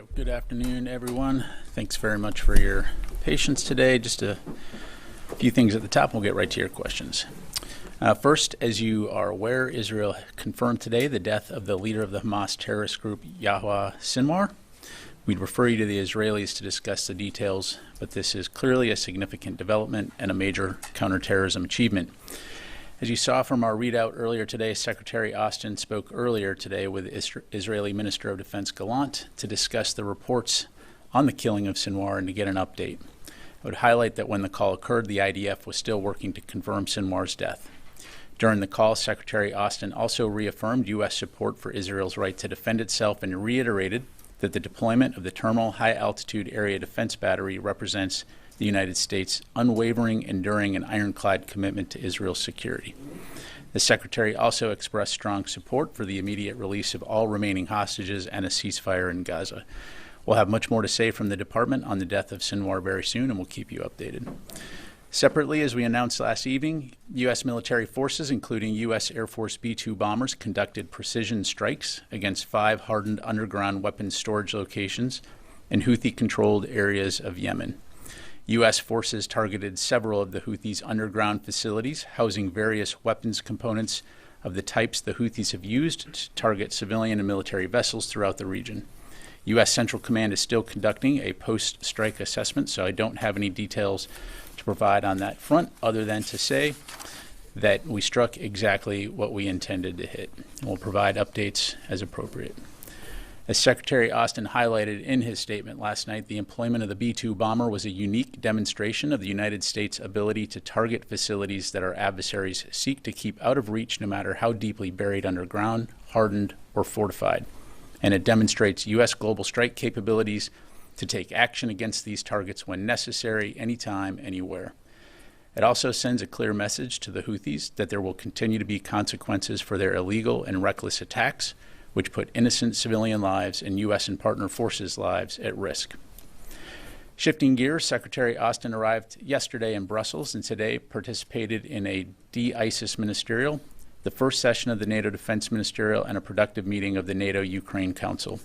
right, good afternoon, everyone. Thanks very much for your patience today. Just a few things at the top, and we'll get right to your questions. First, as you are aware, Israel confirmed today the death of the leader of the Hamas terrorist group, Yahya Sinwar. We'd refer you to the Israelis to discuss the details, but this is clearly a significant development and a major counterterrorism achievement. As you saw from our readout earlier today, Secretary Austin spoke earlier today with Israeli Minister of Defense Gallant to discuss the reports on the killing of Sinwar and to get an update. I would highlight that when the call occurred, the IDF was still working to confirm Sinwar's death. During the call, Secretary Austin also reaffirmed U.S. support for Israel's right to defend itself and reiterated that the deployment of the Terminal High Altitude Area Defense Battery represents the United States' unwavering, enduring, and ironclad commitment to Israel's security. The Secretary also expressed strong support for the immediate release of all remaining hostages and a ceasefire in Gaza. We'll have much more to say from the Department on the death of Sinwar very soon, and we'll keep you updated. Separately, as we announced last evening, U.S. military forces, including U.S. Air Force B-2 bombers, conducted precision strikes against 5 hardened underground weapons storage locations in Houthi-controlled areas of Yemen. U.S. forces targeted several of the Houthis' underground facilities, housing various weapons components of the types the Houthis have used to target civilian and military vessels throughout the region. U.S. Central Command is still conducting a post-strike assessment, so I don't have any details to provide on that front other than to say that we struck exactly what we intended to hit. We'll provide updates as appropriate. As Secretary Austin highlighted in his statement last night, the employment of the B-2 bomber was a unique demonstration of the United States' ability to target facilities that our adversaries seek to keep out of reach no matter how deeply buried underground, hardened, or fortified. And it demonstrates U.S. global strike capabilities to take action against these targets when necessary, anytime, anywhere. It also sends a clear message to the Houthis that there will continue to be consequences for their illegal and reckless attacks, which put innocent civilian lives and U.S. and partner forces' lives at risk. Shifting gears, Secretary Austin arrived yesterday in Brussels and today participated in a de-ISIS ministerial, the first session of the NATO Defense Ministerial, and a productive meeting of the NATO-Ukraine Council.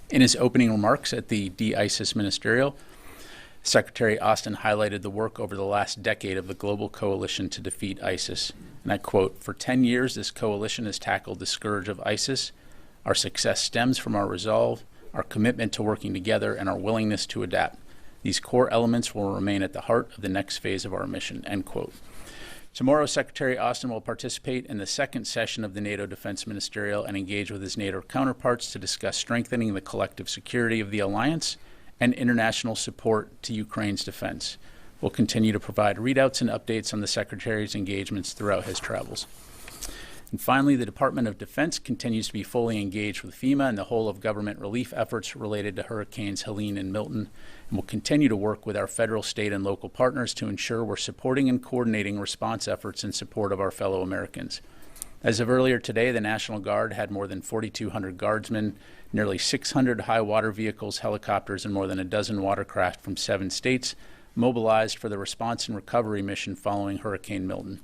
In his opening remarks at the de-ISIS ministerial, Secretary Austin highlighted the work over the last decade of the global coalition to defeat ISIS. And I quote, "For 10 years, this coalition has tackled the scourge of ISIS. Our success stems from our resolve, our commitment to working together, and our willingness to adapt. These core elements will remain at the heart of the next phase of our mission," end quote. Tomorrow, Secretary Austin will participate in the second session of the NATO Defense Ministerial and engage with his NATO counterparts to discuss strengthening the collective security of the alliance and international support to Ukraine's defense. We'll continue to provide readouts and updates on the Secretary's engagements throughout his travels. And finally, the Department of Defense continues to be fully engaged with FEMA and the whole of government relief efforts related to Hurricanes Helene and Milton, and will continue to work with our federal, state, and local partners to ensure we're supporting and coordinating response efforts in support of our fellow Americans. As of earlier today, the National Guard had more than 4,200 guardsmen, nearly 600 high water vehicles, helicopters, and more than a dozen watercraft from 7 states mobilized for the response and recovery mission following Hurricane Milton.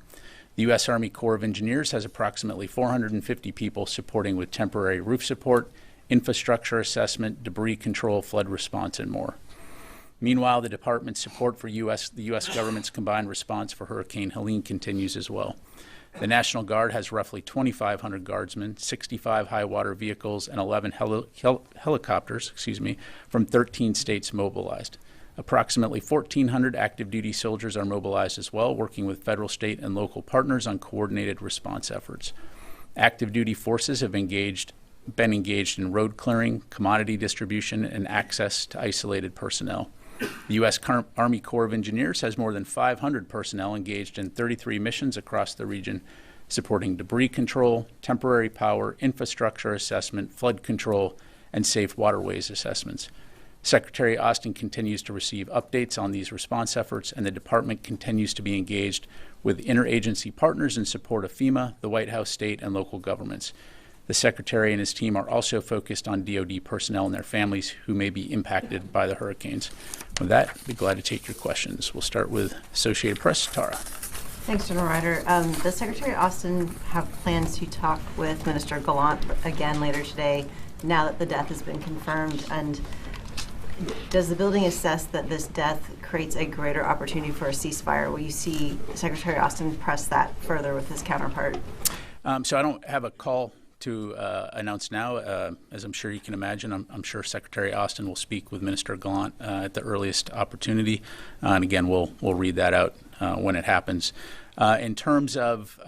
The U.S. Army Corps of Engineers has approximately 450 people supporting with temporary roof support, infrastructure assessment, debris control, flood response, and more. Meanwhile, the department's support for the U.S. government's combined response for Hurricane Helene continues as well. The National Guard has roughly 2,500 guardsmen, 65 high water vehicles, and 11 helicopters from 13 states mobilized. Approximately 1,400 active duty soldiers are mobilized as well, working with federal, state, and local partners on coordinated response efforts. Active duty forces have been engaged in road clearing, commodity distribution, and access to isolated personnel. The U.S. Army Corps of Engineers has more than 500 personnel engaged in 33 missions across the region, supporting debris control, temporary power, infrastructure assessment, flood control, and safe waterways assessments. Secretary Austin continues to receive updates on these response efforts, and the department continues to be engaged with interagency partners in support of FEMA, the White House, state, and local governments. The Secretary and his team are also focused on DoD personnel and their families who may be impacted by the hurricanes. With that, I'd be glad to take your questions. We'll start with Associated Press. Tara. Thanks, General Ryder. Does Secretary Austin have plans to talk with Minister Gallant again later today now that the death has been confirmed? And does the building assess that this death creates a greater opportunity for a ceasefire? Will you see Secretary Austin press that further with his counterpart? So I don't have a call to announce now. As I'm sure you can imagine, I'm sure Secretary Austin will speak with Minister Gallant at the earliest opportunity. And again, we'll read that out when it happens. In terms of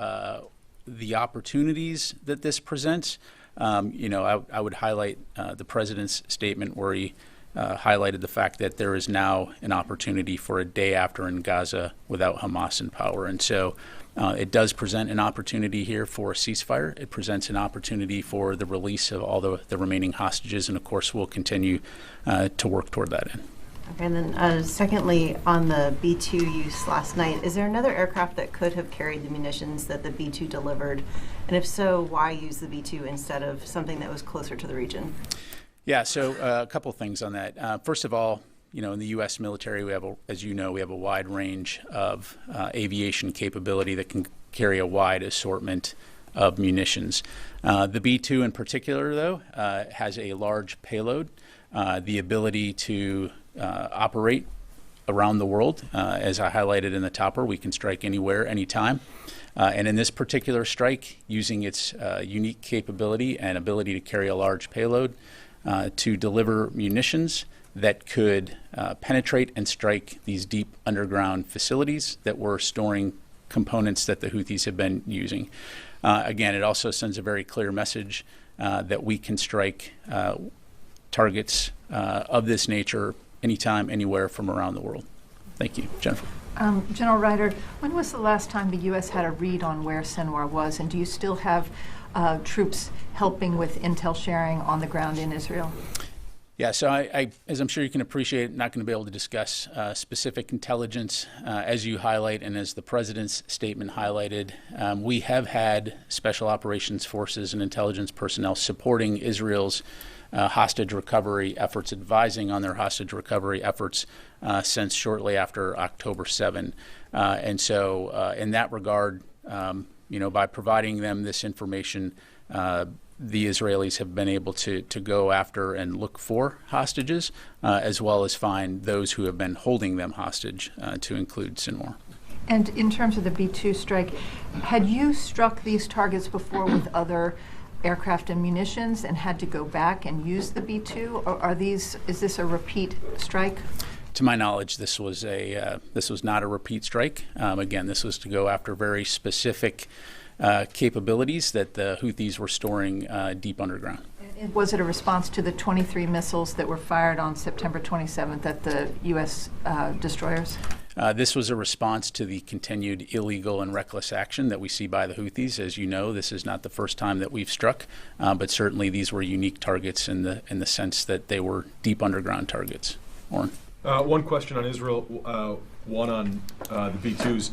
the opportunities that this presents, I would highlight the President's statement where he highlighted the fact that there is now an opportunity for a day after in Gaza without Hamas in power. And so it does present an opportunity here for a ceasefire. It presents an opportunity for the release of all the remaining hostages. And of course, we'll continue to work toward that end. Okay, and then secondly, on the B-2 use last night, is there another aircraft that could have carried the munitions that the B-2 delivered? And if so, why use the B-2 instead of something that was closer to the region? Yeah, so a couple things on that. First of all, in the U.S. military, we have, as you know, we have a wide range of aviation capability that can carry a wide assortment of munitions. The B-2 in particular, though, has a large payload, the ability to operate around the world. As I highlighted in the topper, we can strike anywhere, anytime. And in this particular strike, using its unique capability and ability to carry a large payload, to deliver munitions that could penetrate and strike these deep underground facilities that were storing components that the Houthis have been using. Again, it also sends a very clear message that we can strike targets of this nature anytime, anywhere from around the world. Thank you. Jennifer. General Ryder, when was the last time the U.S. had a read on where Sinwar was, and do you still have troops helping with intel sharing on the ground in Israel? Yeah, so I, as I'm sure you can appreciate, not going to be able to discuss specific intelligence. As you highlight and as the President's statement highlighted, we have had special operations forces and intelligence personnel supporting Israel's hostage recovery efforts, advising on their hostage recovery efforts since shortly after October 7. And so in that regard, by providing them this information, the Israelis have been able to go after and look for hostages, as well as find those who have been holding them hostage, to include Sinwar. And in terms of the B-2 strike, had you struck these targets before with other aircraft and munitions and had to go back and use the B-2, or is this a repeat strike? To my knowledge, this was not a repeat strike. Again, this was to go after very specific capabilities that the Houthis were storing deep underground. Was it a response to the 23 missiles that were fired on September 27th at the U.S. destroyers? This was a response to the continued illegal and reckless action that we see by the Houthis. As you know, this is not the first time that we've struck, but certainly these were unique targets in the sense that they were deep underground targets. Oren. One question on Israel, one on the B-2s.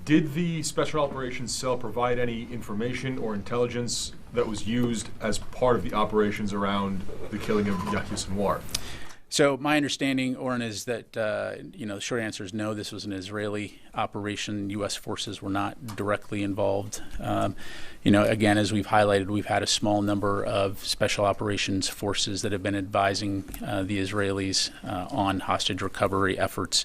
Did the Special Operations Cell provide any information or intelligence that was used as part of the operations around the killing of Yahya Sinwar? So my understanding, Oren, is that the short answer is no. This was an Israeli operation. U.S. forces were not directly involved. Again, as we've highlighted, we've had a small number of special operations forces that have been advising the Israelis on hostage recovery efforts.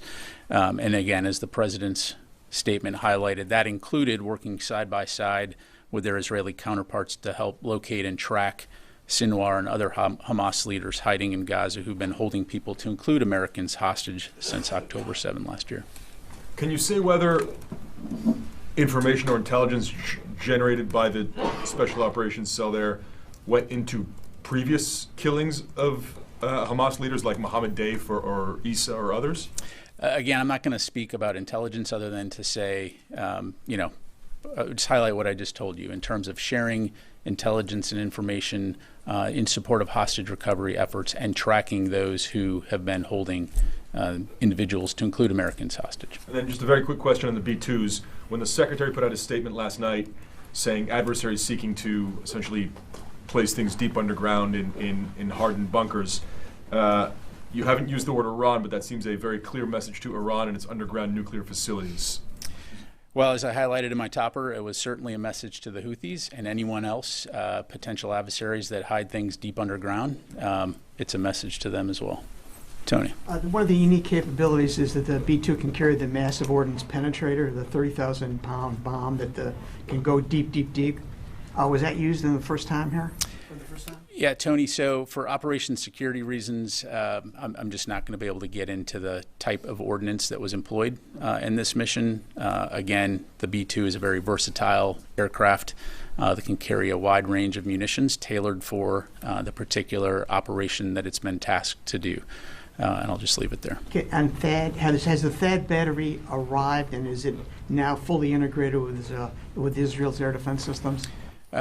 And again, as the President's statement highlighted, that included working side by side with their Israeli counterparts to help locate and track Sinwar and other Hamas leaders hiding in Gaza who've been holding people, to include Americans, hostage since October 7 last year. Can you say whether information or intelligence generated by the Special Operations Cell there went into previous killings of Hamas leaders like Mohammed Deif or Issa or others? Again, I'm not going to speak about intelligence other than to say, just highlight what I just told you in terms of sharing intelligence and information in support of hostage recovery efforts and tracking those who have been holding individuals, to include Americans, hostage. And then just a very quick question on the B-2s. When the Secretary put out a statement last night saying adversaries seeking to essentially place things deep underground in hardened bunkers, you haven't used the word Iran, but that seems a very clear message to Iran and its underground nuclear facilities. Well, as I highlighted in my topper, it was certainly a message to the Houthis and anyone else, potential adversaries that hide things deep underground. It's a message to them as well. Tony. One of the unique capabilities is that the B-2 can carry the massive ordnance penetrator, the 30,000-pound bomb that can go deep, deep, deep. Was that used in the first time here? Yeah, Tony, so for operation security reasons, I'm just not going to be able to get into the type of ordnance that was employed in this mission. Again, the B-2 is a very versatile aircraft that can carry a wide range of munitions tailored for the particular operation that it's been tasked to do. And I'll just leave it there. Okay, and THAAD, has the THAAD battery arrived, and is it now fully integrated with Israel's air defense systems?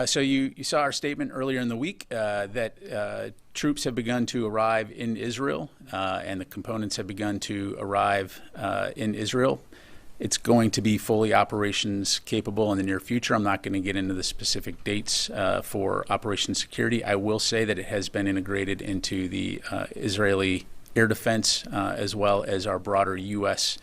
So you saw our statement earlier in the week that troops have begun to arrive in Israel and the components have begun to arrive in Israel. It's going to be fully operations capable in the near future. I'm not going to get into the specific dates for operation security. I will say that it has been integrated into the Israeli air defense as well as our broader U.S.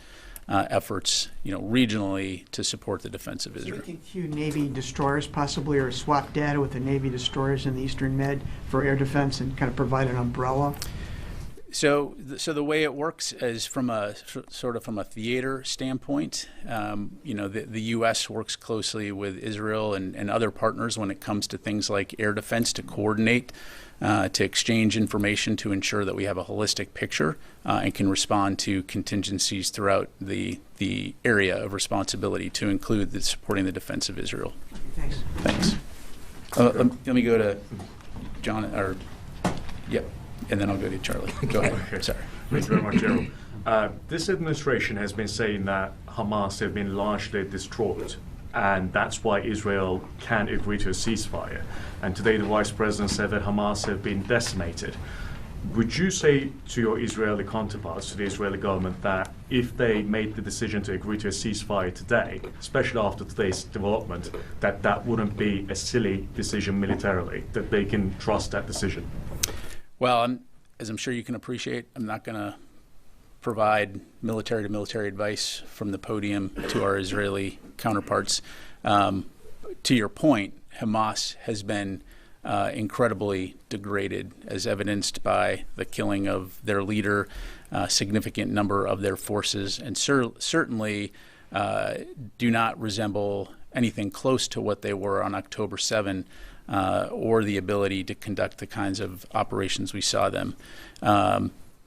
Efforts, regionally to support the defense of Israel. So you think Navy destroyers possibly, or swap data with the Navy destroyers in the Eastern Med for air defense and kind of provide an umbrella? So the way it works is from a sort of from a theater standpoint. The U.S. works closely with Israel and other partners when it comes to things like air defense to coordinate, to exchange information to ensure that we have a holistic picture and can respond to contingencies throughout the area of responsibility, to include supporting the defense of Israel. Thanks. Thanks. Let me go to John, yep. And then I'll go to Charlie. Go ahead. Okay. Sorry. Thank you very much, Gerald. This administration has been saying that Hamas have been largely destroyed, and that's why Israel can't agree to a ceasefire. And today the Vice President said that Hamas have been decimated. Would you say to your Israeli counterparts, to the Israeli government, that if they made the decision to agree to a ceasefire today, especially after today's development, that wouldn't be a silly decision militarily, that they can trust that decision? Well, as I'm sure you can appreciate, I'm not going to provide military-to-military advice from the podium to our Israeli counterparts. To your point, Hamas has been incredibly degraded, as evidenced by the killing of their leader, a significant number of their forces, and certainly do not resemble anything close to what they were on October 7. Or the ability to conduct the kinds of operations we saw them.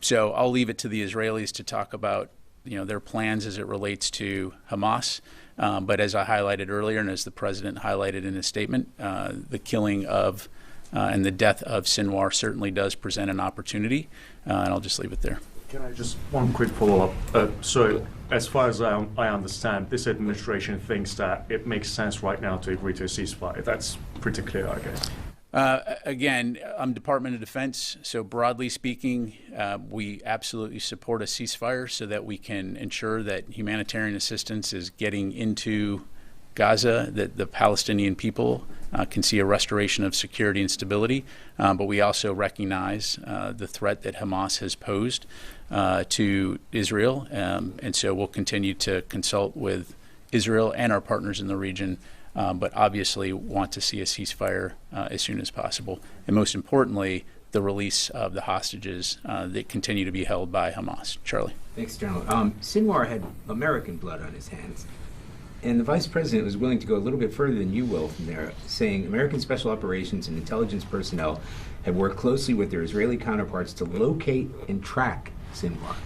So I'll leave it to the Israelis to talk about their plans as it relates to Hamas. But as I highlighted earlier, and as the president highlighted in his statement, the killing of and the death of Sinwar certainly does present an opportunity. And I'll just leave it there. Can I just one quick follow-up? So as far as I understand, this administration thinks that it makes sense right now to agree to a ceasefire. That's pretty clear, I guess. Again, I'm Department of Defense, so broadly speaking, we absolutely support a ceasefire so that we can ensure that humanitarian assistance is getting into Gaza, that the Palestinian people can see a restoration of security and stability. But we also recognize the threat that Hamas has posed to Israel. And so we'll continue to consult with Israel and our partners in the region, but obviously want to see a ceasefire as soon as possible. And most importantly, the release of the hostages that continue to be held by Hamas. Charlie. Thanks, General. Sinwar had American blood on his hands. And the vice president was willing to go a little bit further than you will from there, saying American special operations and intelligence personnel had worked closely with their Israeli counterparts to locate and track Sinwar.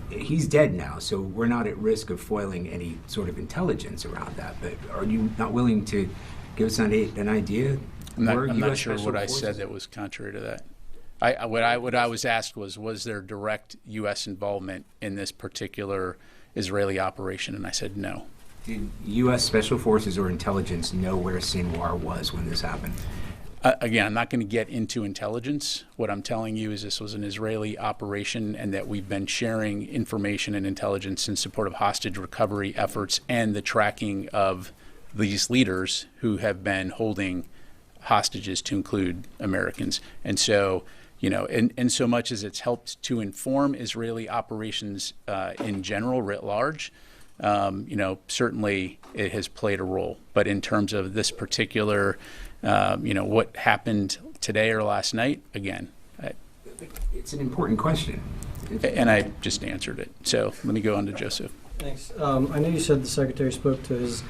He's dead now, so we're not at risk of foiling any sort of intelligence around that. But are you not willing to give us an idea? I'm not sure what I said that was contrary to that. What I was asked was there direct U.S. involvement in this particular Israeli operation, and I said no. Did U.S. Special Forces or intelligence know where Sinwar was when this happened? Again, I'm not going to get into intelligence. What I'm telling you is this was an Israeli operation and that we've been sharing information and intelligence in support of hostage recovery efforts and the tracking of these leaders who have been holding hostages, to include Americans. And so, in so much as it's helped to inform Israeli operations in general, writ large, certainly it has played a role. But in terms of this particular, what happened today or last night, again, It's an important question. and I just answered it. So let me go on to Joseph. Thanks. I know you said the Secretary spoke to his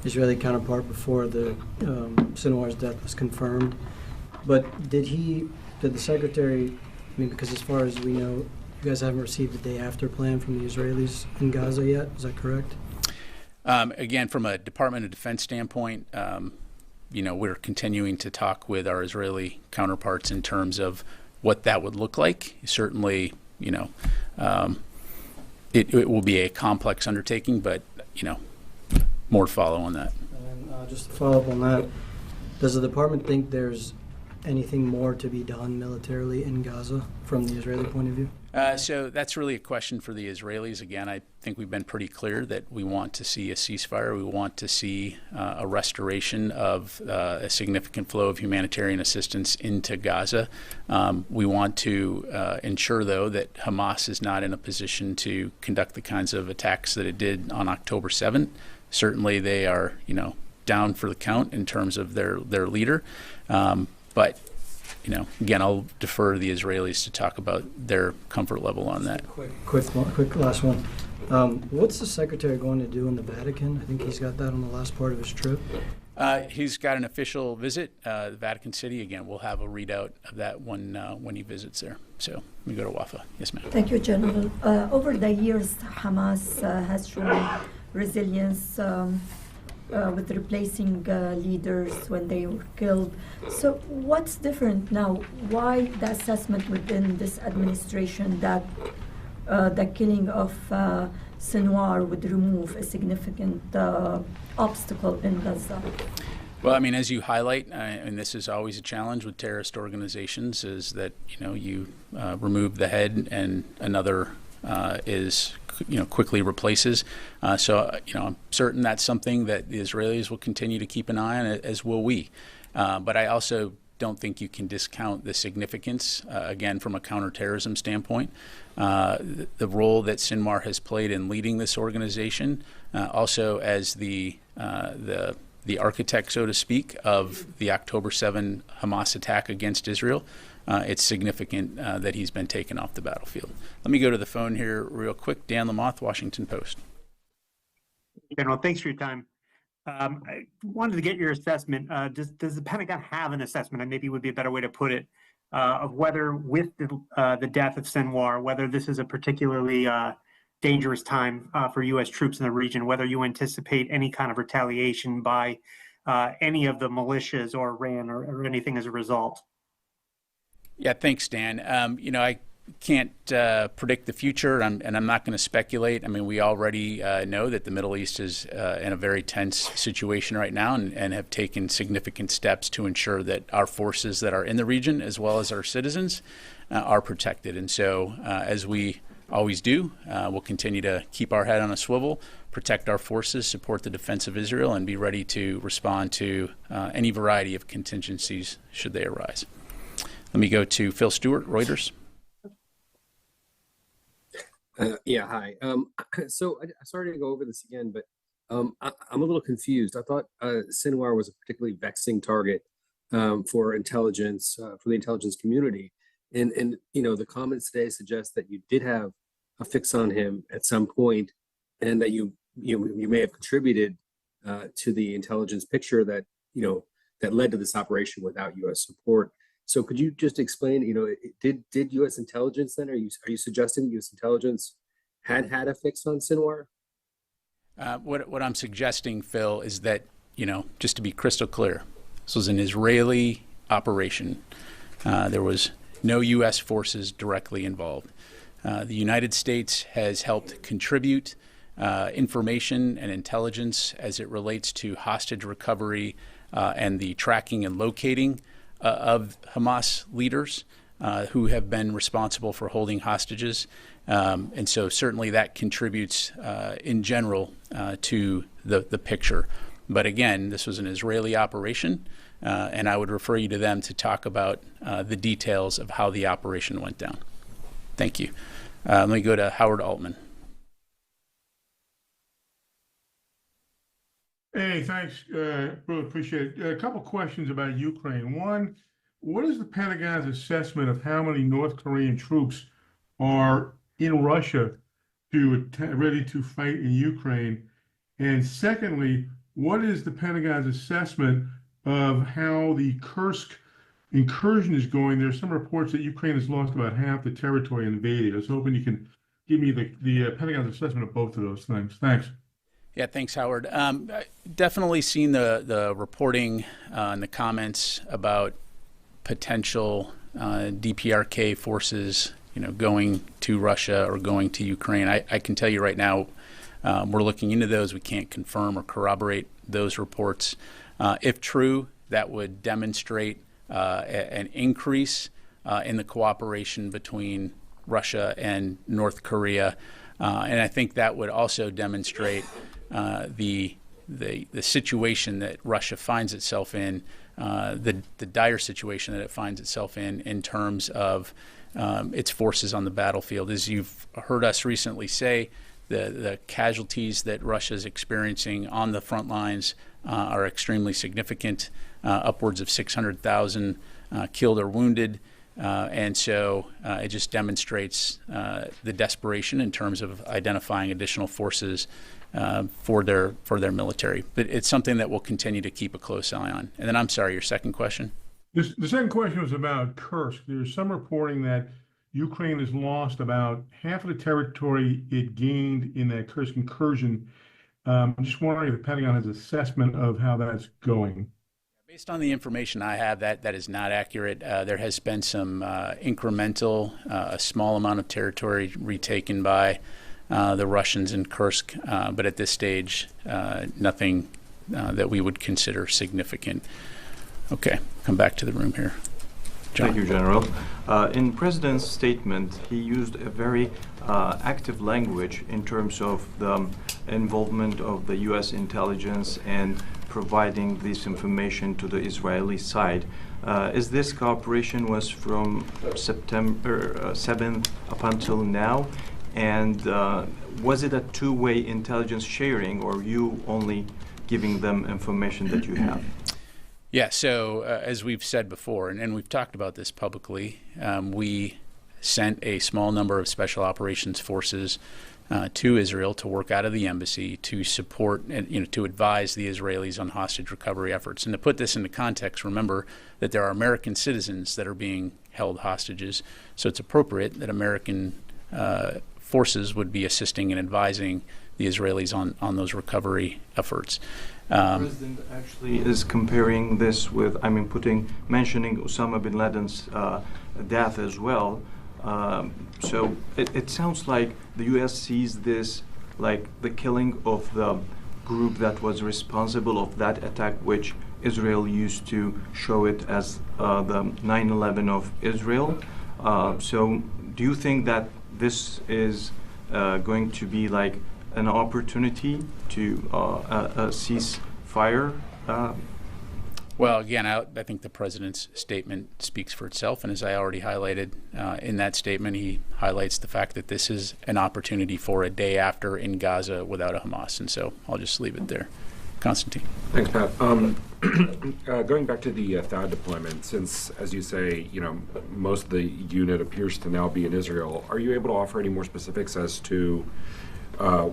Israeli counterpart before the Sinwar's death was confirmed, but did the Secretary, because as far as we know, you guys haven't received a day after plan from the Israelis in Gaza yet, is that correct? Again, from a Department of Defense standpoint, we're continuing to talk with our Israeli counterparts in terms of what that would look like. Certainly, it will be a complex undertaking, but, more to follow on that. And then just to follow up on that, does the department think there's anything more to be done militarily in Gaza from the Israeli point of view? So that's really a question for the Israelis. Again, I think we've been pretty clear that we want to see a ceasefire. We want to see a restoration of a significant flow of humanitarian assistance into Gaza. We want to ensure, though, that Hamas is not in a position to conduct the kinds of attacks that it did on October 7th. Certainly they are, down for the count in terms of their leader. But again, I'll defer to the Israelis to talk about their comfort level on that. Quick last one. What's the Secretary going to do in the Vatican? I think he's got that on the last part of his trip. He's got an official visit, the Vatican City. Again, we'll have a readout of that when he visits there. So let me go to Wafa. Yes, ma'am. Thank you, General. Over the years, Hamas has shown resilience with replacing leaders when they were killed. So what's different now? Why the assessment within this administration that the killing of Sinwar would remove a significant obstacle in Gaza? Well, as you highlight, and this is always a challenge with terrorist organizations, is that you remove the head and another is quickly replaces. So I'm certain that's something that the Israelis will continue to keep an eye on, as will we. But I also don't think you can discount the significance, again, from a counterterrorism standpoint, the role that Sinwar has played in leading this organization, also as the architect, so to speak, of the October 7 Hamas attack against Israel. It's significant that he's been taken off the battlefield. Let me go to the phone here real quick. Dan Lamoth, Washington Post. General, thanks for your time. I wanted to get your assessment. Does the Pentagon have an assessment, and maybe would be a better way to put it, of whether with the death of Sinwar, whether this is a particularly dangerous time for U.S. troops in the region, whether you anticipate any kind of retaliation by any of the militias or Iran or anything as a result? Yeah, thanks, Dan. I can't predict the future, and I'm not going to speculate. We already know that the Middle East is in a very tense situation right now and have taken significant steps to ensure that our forces that are in the region, as well as our citizens, are protected. And so, as we always do, we'll continue to keep our head on a swivel, protect our forces, support the defense of Israel, and be ready to respond to any variety of contingencies should they arise. Let me go to Phil Stewart, Reuters. Yeah, hi. So sorry to go over this again, but I'm a little confused. I thought Sinwar was a particularly vexing target for intelligence, for the intelligence community. And the comments today suggest that you did have a fix on him at some point, and that you may have contributed to the intelligence picture that that led to this operation without U.S. support. So could you just explain, did U.S. intelligence then, are you suggesting U.S. intelligence had a fix on Sinwar? What I'm suggesting, Phil, is that, just to be crystal clear, this was an Israeli operation. There was no U.S. forces directly involved. The United States has helped contribute information and intelligence as it relates to hostage recovery and the tracking and locating of Hamas leaders who have been responsible for holding hostages. And so certainly that contributes in general to the picture. But again, this was an Israeli operation, and I would refer you to them to talk about the details of how the operation went down. Thank you. Let me go to Howard Altman. Hey, thanks. Really appreciate it. A couple questions about Ukraine. One, what is the Pentagon's assessment of how many North Korean troops are in Russia ready to fight in Ukraine? And secondly, what is the Pentagon's assessment of how the Kursk incursion is going? There's some reports that Ukraine has lost about half the territory invaded. I was hoping you can give me the Pentagon's assessment of both of those things. Thanks. Yeah, thanks, Howard. Definitely seen the reporting and the comments about potential DPRK forces, going to Russia or going to Ukraine. I can tell you right now, we're looking into those. We can't confirm or corroborate those reports. If true, that would demonstrate an increase in the cooperation between Russia and North Korea, and I think that would also demonstrate the situation that Russia finds itself in, the dire situation that it finds itself in terms of its forces on the battlefield. As you've heard us recently say, the casualties that Russia is experiencing on the front lines are extremely significant, upwards of 600,000 killed or wounded. And so it just demonstrates the desperation in terms of identifying additional forces for their military. But it's something that we'll continue to keep a close eye on. And then I'm sorry, your second question? The second question was about Kursk. There's some reporting that Ukraine has lost about half of the territory it gained in that Kursk incursion. I'm just wondering if the Pentagon has an assessment of how that's going. Based on the information I have, that is not accurate. There has been some incremental, a small amount of territory retaken by the Russians in Kursk, but at this stage, nothing that we would consider significant. Okay, come back to the room here. John. Thank you, General. In President's statement, he used a very active language in terms of the involvement of the U.S. intelligence and providing this information to the Israeli side. Is this cooperation was from September 7th up until now? And was it a two-way intelligence sharing, or you only giving them information that you have? Yeah, so as we've said before, and we've talked about this publicly, we sent a small number of special operations forces to Israel to work out of the embassy to support and to advise the Israelis on hostage recovery efforts. And to put this into context, remember that there are American citizens that are being held hostages, so it's appropriate that American forces would be assisting and advising the Israelis on those recovery efforts. The President actually is comparing this with, mentioning Osama bin Laden's death as well. So it sounds like the U.S. sees this like the killing of the group that was responsible of that attack, which Israel used to show it as the 9/11 of Israel. So do you think that this is going to be like an opportunity to cease fire? Well, again, I think the president's statement speaks for itself. And as I already highlighted in that statement, he highlights the fact that this is an opportunity for a day after in Gaza without a Hamas. And so I'll just leave it there. Constantine. Thanks, Pat. Going back to the THAAD deployment, since, as you say, most of the unit appears to now be in Israel, are you able to offer any more specifics as to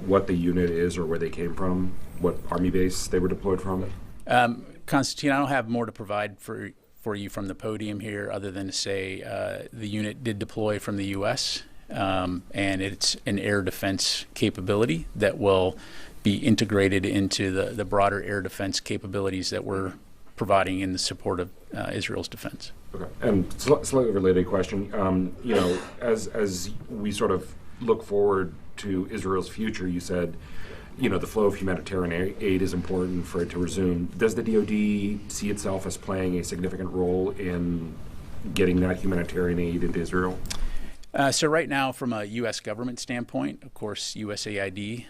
what the unit is or where they came from, what Army base they were deployed from? Constantine, I don't have more to provide for you from the podium here other than to say the unit did deploy from the U.S., and it's an air defense capability that will be integrated into the broader air defense capabilities that we're providing in the support of Israel's defense. Okay. And slightly related question, as we sort of look forward to Israel's future, you said, the flow of humanitarian aid is important for it to resume. Does the DoD see itself as playing a significant role in getting that humanitarian aid into Israel? So right now, from a U.S. government standpoint, of course, USAID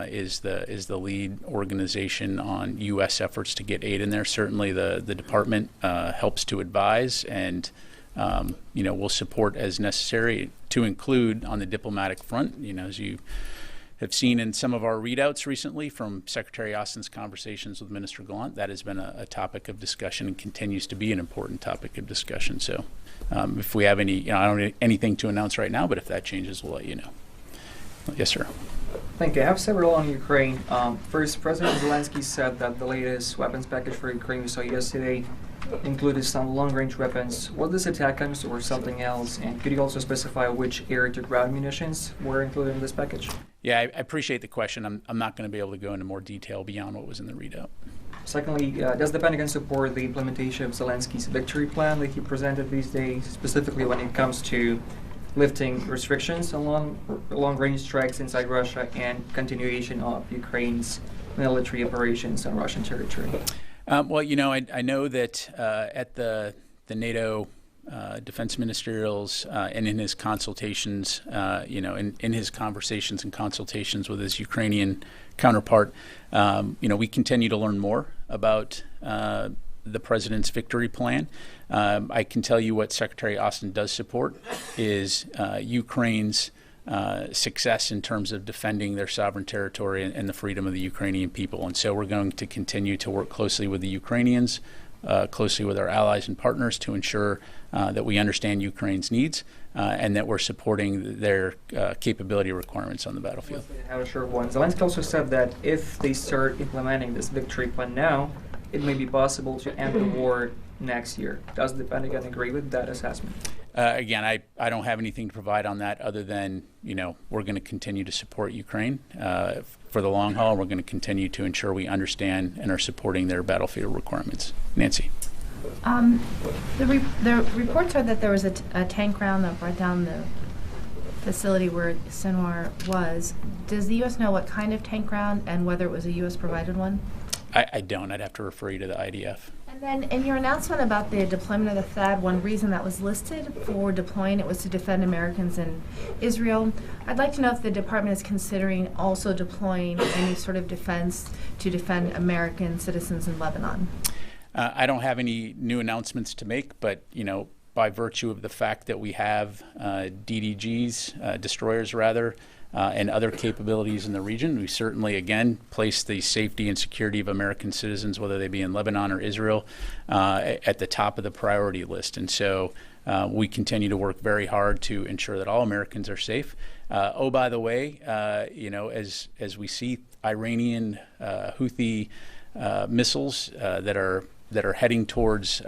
is the lead organization on U.S. efforts to get aid in there. Certainly, the department helps to advise and will support as necessary, to include on the diplomatic front. As you have seen in some of our readouts recently from Secretary Austin's conversations with Minister Gallant, that has been a topic of discussion and continues to be an important topic of discussion. So if we have any, I don't have anything to announce right now, but if that changes, we'll let you know. Yes, sir. Thank you. I have several on Ukraine. First, President Zelensky said that the latest weapons package for Ukraine we saw yesterday included some long-range weapons. Was this ATACMS or something else? And could you also specify which air-to-ground munitions were included in this package? Yeah, I appreciate the question. I'm not going to be able to go into more detail beyond what was in the readout. Secondly, does the Pentagon support the implementation of Zelensky's victory plan that he presented these days, specifically when it comes to lifting restrictions on long-range strikes inside Russia and continuation of Ukraine's military operations on Russian territory? Well, I know that at the NATO defense ministerials and in his consultations, in his conversations and consultations with his Ukrainian counterpart, we continue to learn more about the president's victory plan. I can tell you what Secretary Austin does support is Ukraine's success in terms of defending their sovereign territory and the freedom of the Ukrainian people. And so we're going to continue to work closely with the Ukrainians, closely with our allies and partners to ensure that we understand Ukraine's needs and that we're supporting their capability requirements on the battlefield. I have a short one. Zelensky also said that if they start implementing this victory plan now, it may be possible to end the war next year. Does the Pentagon agree with that assessment? Again, I don't have anything to provide on that other than, we're going to continue to support Ukraine for the long haul. We're going to continue to ensure we understand and are supporting their battlefield requirements. Nancy. The reports are that there was a tank round that brought down the facility where Sinwar was. Does the U.S. know what kind of tank round and whether it was a U.S. provided one? I don't. I'd have to refer you to the IDF. And then in your announcement about the deployment of the THAAD, one reason that was listed for deploying it was to defend Americans in Israel. I'd like to know if the department is considering also deploying any sort of defense to defend American citizens in Lebanon. I don't have any new announcements to make, but, by virtue of the fact that we have DDGs, destroyers rather, and other capabilities in the region, we certainly, again, place the safety and security of American citizens, whether they be in Lebanon or Israel, at the top of the priority list. And so we continue to work very hard to ensure that all Americans are safe. By the way, as we see Iranian Houthi missiles that are heading towards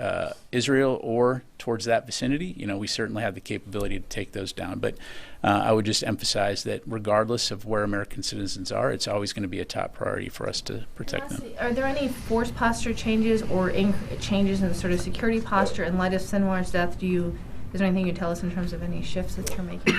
Israel or towards that vicinity, we certainly have the capability to take those down. But I would just emphasize that regardless of where American citizens are, it's always going to be a top priority for us to protect them. Are there any force posture changes or changes in the sort of security posture in light of Sinwar's death? Is there anything you can tell us in terms of any shifts that you're making?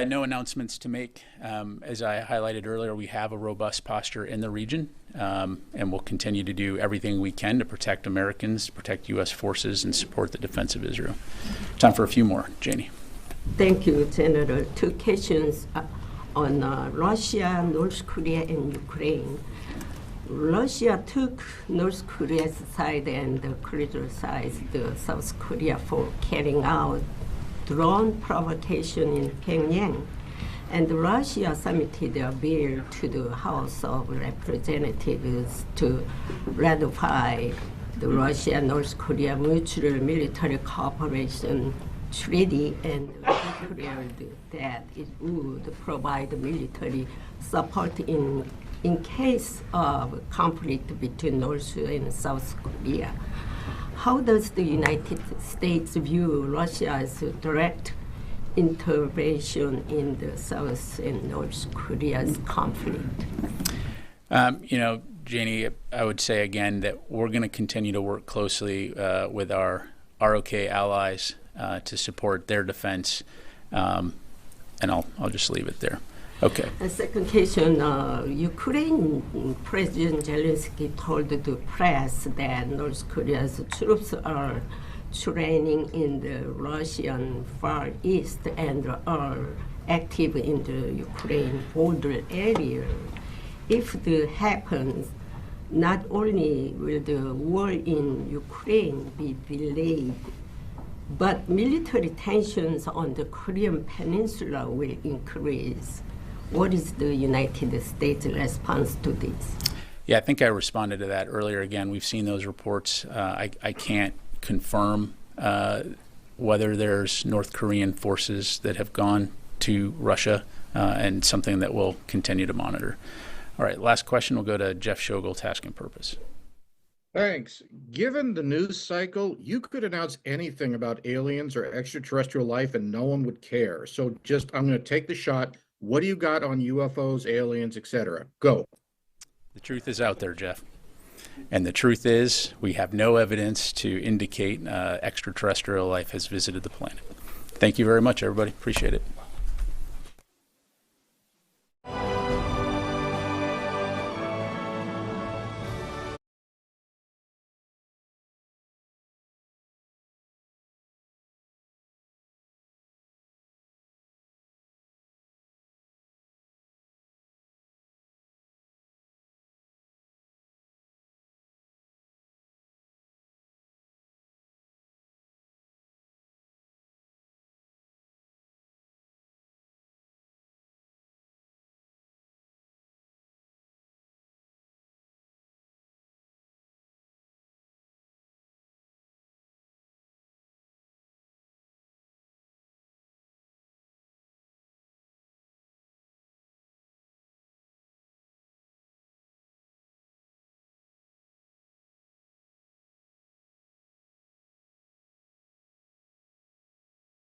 No announcements to make. As I highlighted earlier, we have a robust posture in the region, and we'll continue to do everything we can to protect Americans, protect U.S. forces, and support the defense of Israel. Time for a few more. Janie. Thank you, General. Two questions on Russia, North Korea, and Ukraine. Russia took North Korea's side and criticized South Korea for carrying out drone provocation in Pyongyang. And Russia submitted a bill to the House of Representatives to ratify the Russia-North Korea Mutual Military Cooperation Treaty and declared that it would provide military support in case of conflict between North and South Korea. How does the United States view Russia's direct intervention in the South and North Korea's conflict? Janie, I would say again that we're going to continue to work closely with our ROK allies to support their defense, and I'll just leave it there. Okay. The second question, Ukraine President Zelensky told the press that North Korea's troops are training in the Russian Far East and are active in the Ukraine border area. If that happens, not only will the war in Ukraine be delayed, but military tensions on the Korean Peninsula will increase. What is the United States response to this? Yeah, I think I responded to that earlier. Again, we've seen those reports. I can't confirm whether there's North Korean forces that have gone to Russia, and something that we'll continue to monitor. All right, last question will go to Jeff Shogel, Task and Purpose. Thanks. Given the news cycle, you could announce anything about aliens or extraterrestrial life and no one would care. So I'm going to take the shot. What do you got on UFOs, aliens, etc.? Go. The truth is out there, Jeff. And the truth is we have no evidence to indicate extraterrestrial life has visited the planet. Thank you very much, everybody. Appreciate it.